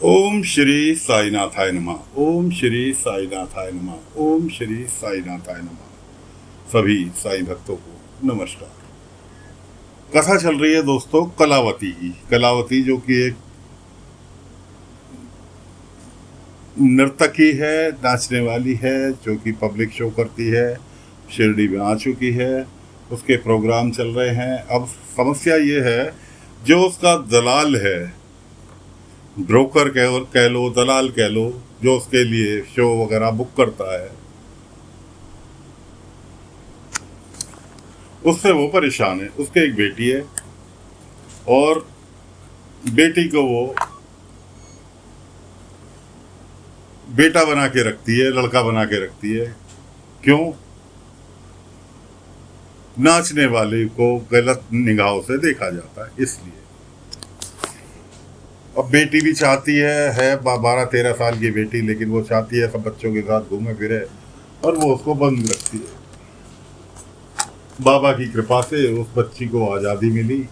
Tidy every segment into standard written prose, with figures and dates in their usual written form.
ओम श्री साईनाथाय नमः। ओम श्री साईनाथाय नमः। ओम श्री साईनाथाय नमः। सभी साईं भक्तों को नमस्कार। कथा चल रही है दोस्तों कलावती की। कलावती जो कि एक नर्तकी है, नाचने वाली है, जो कि पब्लिक शो करती है, शिरडी में आ चुकी है, उसके प्रोग्राम चल रहे हैं। अब समस्या ये है, जो उसका दलाल है, ब्रोकर कह लो, दलाल कह लो, जो उसके लिए शो वगैरह बुक करता है, उससे वो परेशान है। उसके एक बेटी है और बेटी को वो बेटा बना के रखती है, लड़का बना के रखती है। क्यों? नाचने वाले को गलत निगाहों से देखा जाता है, इसलिए। अब बेटी भी चाहती है 12-13 साल की बेटी, लेकिन वो चाहती है सब बच्चों के साथ घूमे फिरे, और वो उसको बंद रखती है। बाबा की कृपा से उस बच्ची को आज़ादी मिली,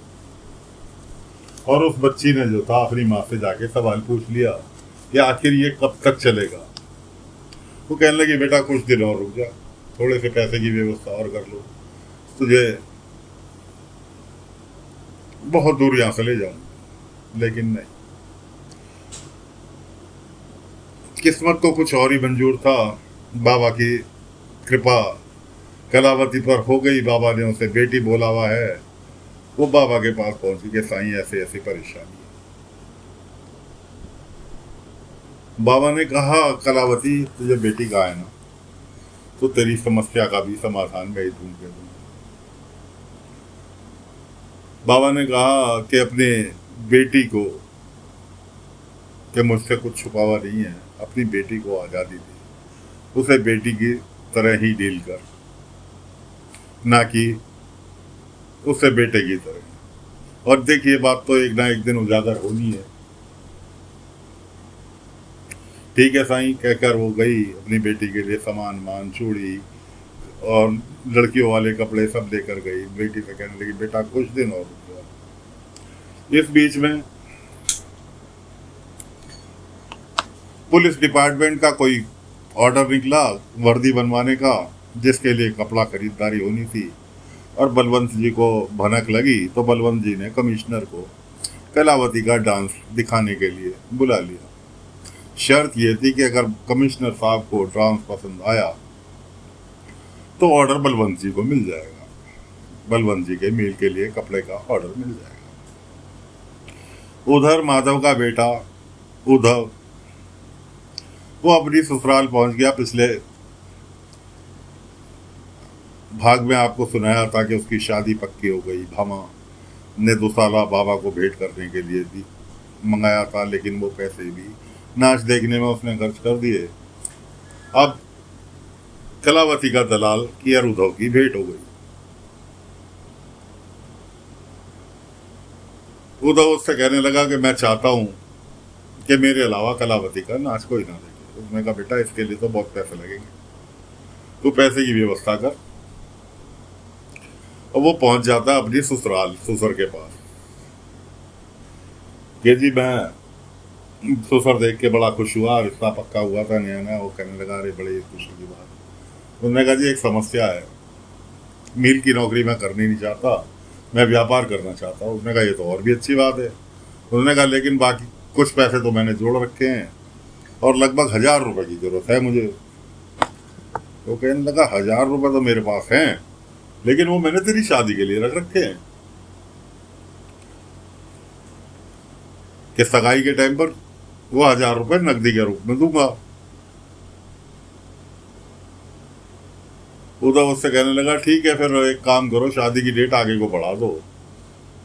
और उस बच्ची ने जो था अपनी माँ से जाके सवाल पूछ लिया कि आखिर ये कब तक चलेगा। वो कहने लगी, बेटा कुछ दिन और रुक जा, थोड़े से पैसे की व्यवस्था और कर लो, तुझे बहुत दूर यहाँ से ले जाऊंगा। लेकिन नहीं, किस्मत को कुछ और ही मंजूर था। बाबा की कृपा कलावती पर हो गई। बाबा ने उसे बेटी बोला हुआ है। वो बाबा के पास पहुंची कि साईं ऐसे ऐसी परेशानी है। बाबा ने कहा, कलावती तुझे बेटी कहा है ना, तो तेरी समस्या का भी समाधान मैं ही ढूंढ के दूंगा। बाबा ने कहा कि अपने बेटी को, कि मुझसे कुछ छुपा हुआ नहीं है, अपनी बेटी को आज़ादी दी, उसे बेटी की तरह ही डील कर, ना कि उसे बेटे की तरह। और देखिए, बात तो एक ना एक दिन उजागर होनी है। ठीक है साईं कहकर वो गई, अपनी बेटी के लिए सामान मान, चूड़ी और लड़कियों वाले कपड़े सब लेकर गई। बेटी से कहने लगी, बेटा कुछ दिन और रुक जाओ। इस बीच में पुलिस डिपार्टमेंट का कोई ऑर्डर निकला वर्दी बनवाने का, जिसके लिए कपड़ा खरीदारी होनी थी, और बलवंत जी को भनक लगी तो बलवंत जी ने कमिश्नर को कलावती का डांस दिखाने के लिए बुला लिया। शर्त यह थी कि अगर कमिश्नर साहब को डांस पसंद आया तो ऑर्डर बलवंत जी को मिल जाएगा, बलवंत जी के मील के लिए कपड़े का ऑर्डर मिल जाएगा। उधर माधव का बेटा उद्धव, वो अपनी ससुराल पहुंच गया। पिछले भाग में आपको सुनाया था कि उसकी शादी पक्की हो गई। भामा ने 2 साला बाबा को भेंट करने के लिए भी मंगाया था, लेकिन वो पैसे भी नाच देखने में उसने खर्च कर दिए। अब कलावती का दलाल की और उद्धव की भेंट हो गई। उद्धव उससे कहने लगा कि मैं चाहता हूं कि मेरे अलावा कलावती का नाच कोई ना देखे। उसने कहा, बेटा इसके लिए तो बहुत पैसे लगेंगे, तू पैसे की व्यवस्था कर। और वो पहुंच जाता है अपनी ससुराल, ससुर के पास कि जी मैं ससुर देख के बड़ा खुश हुआ, रिश्ता पक्का हुआ था नया नया। वो कहने लगा, अरे बड़े खुशी की बात। उन्होंने कहा, जी एक समस्या है, मील की नौकरी मैं करनी नहीं चाहता, मैं व्यापार करना चाहता हूँ। उसने कहा, ये तो और भी अच्छी बात है। उन्होंने कहा, लेकिन बाकी कुछ पैसे तो मैंने जोड़ रखे हैं और लगभग 1000 रुपये की जरूरत है मुझे। तो कहने लगा, 1000 रुपये तो मेरे पास हैं, लेकिन वो मैंने तेरी शादी के लिए रख रखे हैं कि सगाई के टाइम पर वो 1000 रुपये नकदी के रूप में दूंगा। उद्धव उससे कहने लगा, ठीक है फिर एक काम करो, शादी की डेट आगे को बढ़ा दो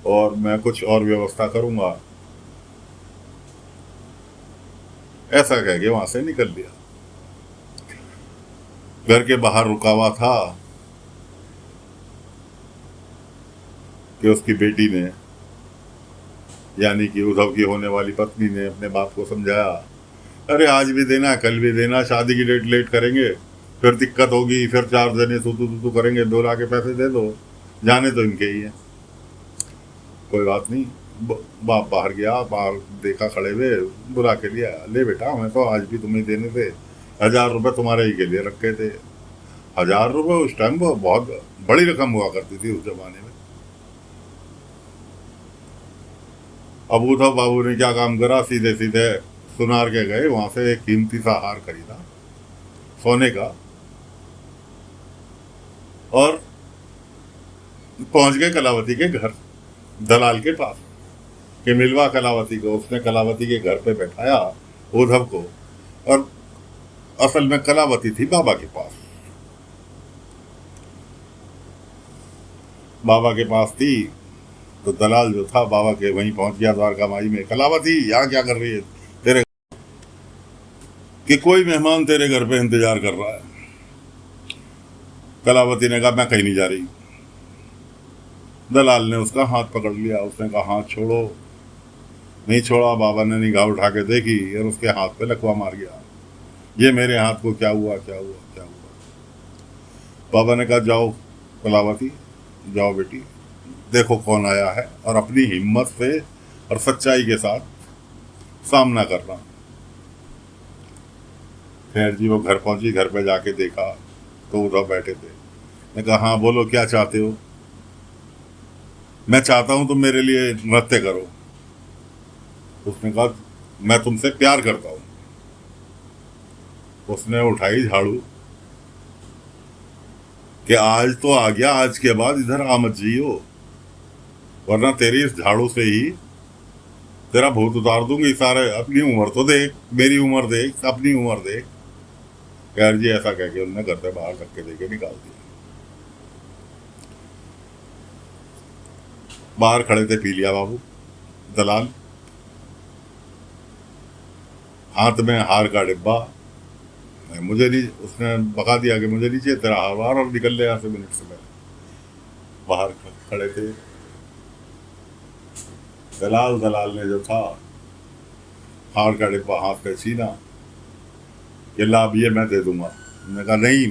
और मैं कुछ और व्यवस्था करूंगा। ऐसा कह के वहां से निकल लिया। घर के बाहर रुका हुआ था कि उसकी बेटी ने, यानी कि उद्धव की होने वाली पत्नी ने अपने बाप को समझाया, अरे आज भी देना, कल भी देना, शादी की डेट लेट करेंगे फिर दिक्कत होगी, फिर 4 जने तू करेंगे, 2 लाख के पैसे दे दो, जाने तो इनके ही है, कोई बात नहीं, बाप बाहर गया, बाहर देखा खड़े हुए, बुला के लिया, ले बेटा मैं तो आज भी तुम्हें देने थे, 1,000 रुपये तुम्हारे ही के लिए रखे थे। 1,000 रुपये उस टाइम वो बहुत बड़ी रकम हुआ करती थी उस जमाने में। अब उद्धव बाबू ने क्या काम करा, सीधे सीधे सुनार के गए, वहां से एक कीमती सा हार खरीदा सोने का, और पहुंच गए कलावती के घर, दलाल के पास, कि मिलवा कलावती को। उसने कलावती के घर पे बैठाया उद्धव को, और असल में कलावती थी बाबा के पास, बाबा के पास थी। तो दलाल जो था बाबा के वहीं पहुंच गया द्वारका माई में, कलावती यहाँ क्या कर रही है तेरे, कि कोई मेहमान तेरे घर पे इंतजार कर रहा है। कलावती ने कहा मैं कहीं नहीं जा रही। दलाल ने उसका हाथ पकड़ लिया, उसने कहा हाथ छोड़ो, नहीं छोड़ा। बाबा ने निगाह उठा के देखी और उसके हाथ पे लकवा मार गया, ये मेरे हाथ को क्या हुआ, क्या हुआ, क्या हुआ। बाबा ने कहा जाओ कलावती, जाओ बेटी, देखो कौन आया है, और अपनी हिम्मत से और सच्चाई के साथ सामना करना। खैर जी वो घर पहुंची, घर पे जाके देखा तो उद्धव बैठे थे। मैं कहा हाँ बोलो क्या चाहते हो। मैं चाहता हूं तुम मेरे लिए नृत्य करो। उसने कहा मैं तुमसे प्यार करता हूं। उसने उठाई झाड़ू कि आज तो आ गया, आज के बाद इधर आ मत जियो, वरना तेरी इस झाड़ू से ही तेरा भूत उतार दूंगी सारे। अपनी उम्र तो देख, मेरी उम्र देख, अपनी उम्र देख। खैर जी ऐसा कह के उन्होंने घर से बाहर धक्के देके निकाल दिया। बाहर खड़े थे पीलिया बाबू, दलाल, हाथ में हार का डिब्बा। मुझे नहीं, उसने बता दिया कि मुझे नीचे तेरा हार वार, और निकल ले यहाँ से मिनट से पहले। बाहर खड़े थे दलाल। दलाल ने जो था हार का डिब्बा हाथ पे छीना, ये लाभ ये मैं दे दूंगा। मैंने कहा नहीं।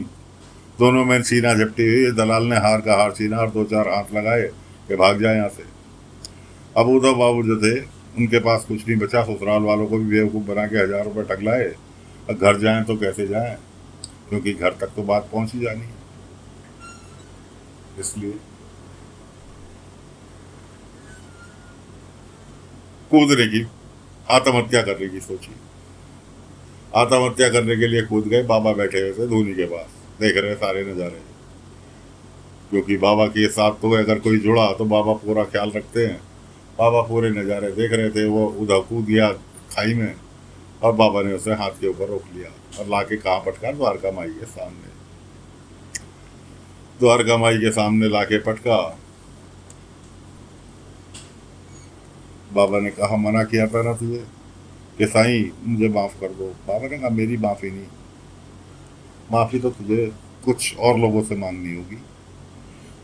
दोनों में सीना झपटी हुई, दलाल ने हार का हार छीना और 2-4 हाथ लगाए कि भाग जाए यहाँ से। अब उद्धव बाबू जो थे उनके पास कुछ नहीं बचा, ससुराल वालों को भी बेवकूफ़ बना के 1,000 रुपये टकलाए। अब घर जाएं तो कैसे जाएं, क्योंकि घर तक तो बात पहुंच ही जानी है। इसलिए कूदने की, आत्महत्या करने की सोची। आत्महत्या करने के लिए कूद गए। बाबा बैठे हुए थे धोनी के पास, देख रहे सारे नज़ारे, क्योंकि बाबा के साथ तो अगर कोई जुड़ा तो बाबा पूरा ख्याल रखते हैं। बाबा पूरे नज़ारे देख रहे थे। वो उधर कूद गया खाई में, और बाबा ने उसे हाथ के ऊपर रोक लिया और लाके कहाँ पटका, द्वारका माई के सामने। द्वारका माई के सामने लाके पटका। बाबा ने कहा मना किया था ना तुझे कि साईं मुझे माफ़ कर दो। बाबा ने कहा मेरी माफ़ी नहीं, माफ़ी तो तुझे कुछ और लोगों से मांगनी होगी,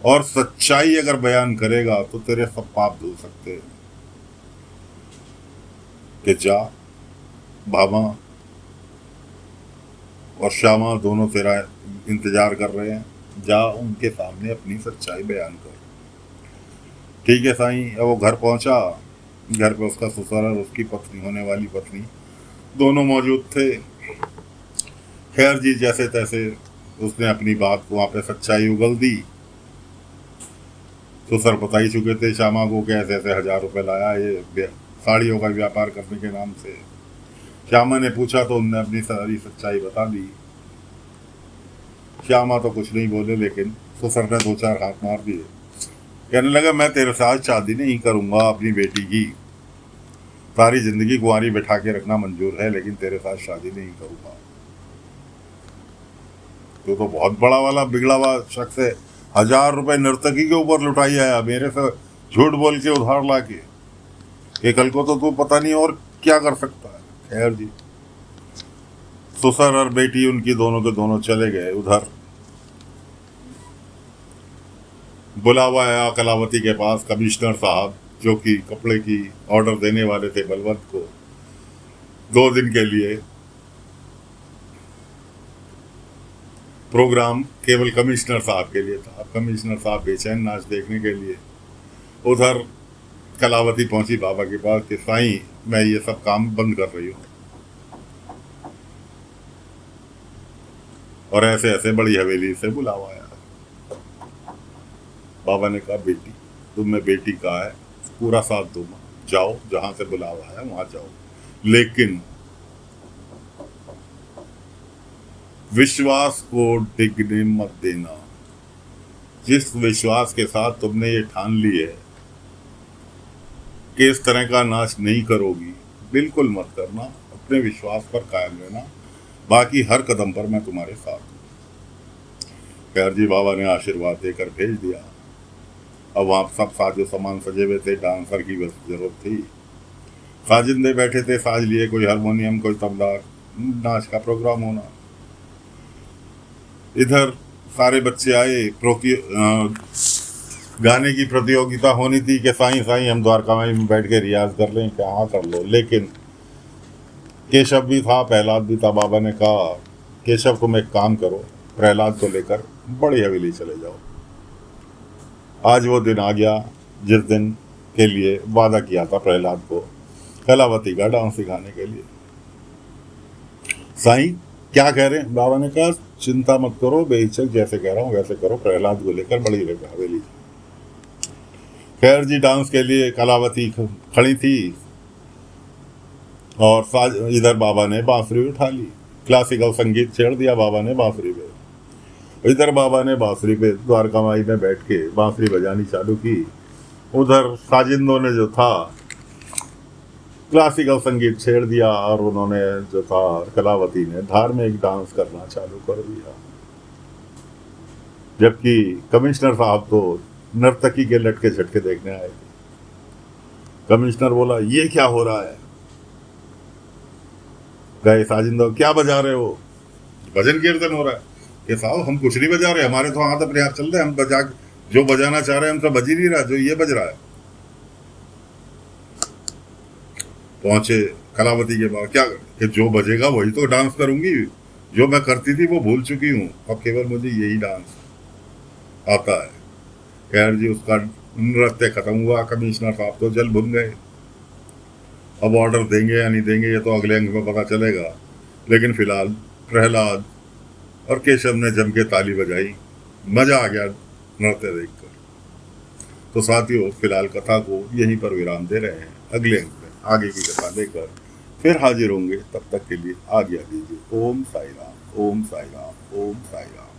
और सच्चाई अगर बयान करेगा तो तेरे सब पाप धुल सकते हैं। कि जा, भामा और श्यामा दोनों तेरा इंतजार कर रहे हैं, जा उनके सामने अपनी सच्चाई बयान कर। ठीक है साईं। अब वो घर पहुंचा। घर पे उसका ससुर और उसकी पत्नी, होने वाली पत्नी, दोनों मौजूद थे। खैर जी जैसे तैसे उसने अपनी बात वहाँ पे सच्चाई उगल दी। ससुर बता ही चुके थे श्यामा को कि ऐसे ऐसे 1,000 रुपये लाया ये साड़ियों का व्यापार करने के नाम से। श्यामा ने पूछा तो उनने अपनी सारी सच्चाई बता दी। श्यामा तो कुछ नहीं बोले, लेकिन ससुर ने 2-4 हाथ मार दिए। कहने लगा मैं तेरे साथ शादी नहीं करूँगा अपनी बेटी की, सारी जिंदगी कुंवारी बैठा के रखना मंजूर है, लेकिन तेरे साथ शादी नहीं करूँगा। तो बहुत बड़ा वाला बिगड़ा हुआ शख्स है। 1,000 रुपये नर्तकी के ऊपर लुटाई आया, मेरे से झूठ बोल के उधार ला के, कि कल को तो तू पता नहीं और क्या कर सकता है। खैर जी ससुर और बेटी उनकी दोनों के दोनों चले गए उधर। बुलावा आया कलावती के पास कमिश्नर साहब, जो कि कपड़े की ऑर्डर देने वाले थे बलवंत को, 2 दिन के लिए प्रोग्राम केवल कमिश्नर साहब के लिए था। अब कमिश्नर साहब बेचैन नाच देखने के लिए। उधर कलावती पहुंची बाबा के पास कि साईं मैं ये सब काम बंद कर रही हूँ, और ऐसे ऐसे बड़ी हवेली से बुलावा आया। बाबा ने कहा बेटी तुम में बेटी का है, पूरा साथ दूंगा, जाओ जहां से बुलावा है वहां जाओ, लेकिन विश्वास को डिगने मत देना। जिस विश्वास के साथ तुमने ये ठान ली है कि इस तरह का नाश नहीं करोगी, बिल्कुल मत करना, अपने विश्वास पर कायम रहना, बाकी हर कदम पर मैं तुम्हारे साथ हूं। खैर जी बाबा ने आशीर्वाद देकर भेज दिया। अब वहां सब साजो सामान सजे हुए थे, डांसर की बस जरूरत थी। साजिंदे बैठे थे साज लिए, कोई हारमोनियम कोई तबला, नाच का प्रोग्राम होना। इधर सारे बच्चे आए, गाने की प्रतियोगिता होनी थी कि साईं साईं हम द्वारका में बैठ के रियाज कर लें क्या? हाँ कर लो। लेकिन केशव भी था, प्रहलाद भी था। बाबा ने कहा केशव तुम एक काम करो, प्रहलाद को लेकर बड़ी हवेली चले जाओ। आज वो दिन आ गया जिस दिन के लिए वादा किया था प्रहलाद को कलावती का डांस सिखाने के लिए। साईं क्या कह रहे हैं? बाबा ने कहा चिंता मत करो, बेहिचक जैसे कह रहा हूँ वैसे करो, प्रहलाद को लेकर बड़ी हवेली। खैर जी डांस के लिए कलावती खड़ी थी और इधर बाबा ने बांसुरी उठा ली, क्लासिकल संगीत छेड़ दिया बाबा ने बांसुरी पे। इधर बाबा ने बांसुरी पे द्वारका माई में बैठ के बांसुरी बजानी चालू की। उधर साजिंदों ने जो था क्लासिकल संगीत छेड़ दिया और उन्होंने जो था कलावती ने धार्मिक डांस करना चालू कर दिया। जबकि कमिश्नर साहब तो नर्तकी के लटके झटके देखने आए थे। कमिश्नर बोला ये क्या हो रहा है? गए साजिंदो क्या बजा रहे हो? भजन कीर्तन हो रहा है। कि साहब हम कुछ नहीं बजा रहे, हमारे तो हाथ अपने आप चल रहे हैं, हम बजा जो बजाना चाह रहे हैं हम तो बज ही नहीं रहा, जो ये बज रहा है। पहुंचे कलावती के पास, क्या कि जो बजेगा वही तो डांस करूंगी, जो मैं करती थी वो भूल चुकी हूँ, अब केवल मुझे यही डांस आता है। खैर जी उसका नृत्य खत्म हुआ। कमिश्नर साहब तो जल भुन गए। अब ऑर्डर देंगे या नहीं देंगे ये तो अगले अंक में पता चलेगा, लेकिन फिलहाल प्रहलाद और केशव ने जम के ताली बजाई, मजा आ गया नृत्य देखकर। तो साथियों फिलहाल कथा को यहीं पर विराम दे रहे हैं, अगले अंक में आगे की कथा लेकर फिर हाजिर होंगे। तब तक के लिए आज्ञा दीजिए। ओम साई राम, ओम साई राम, ओम साई राम।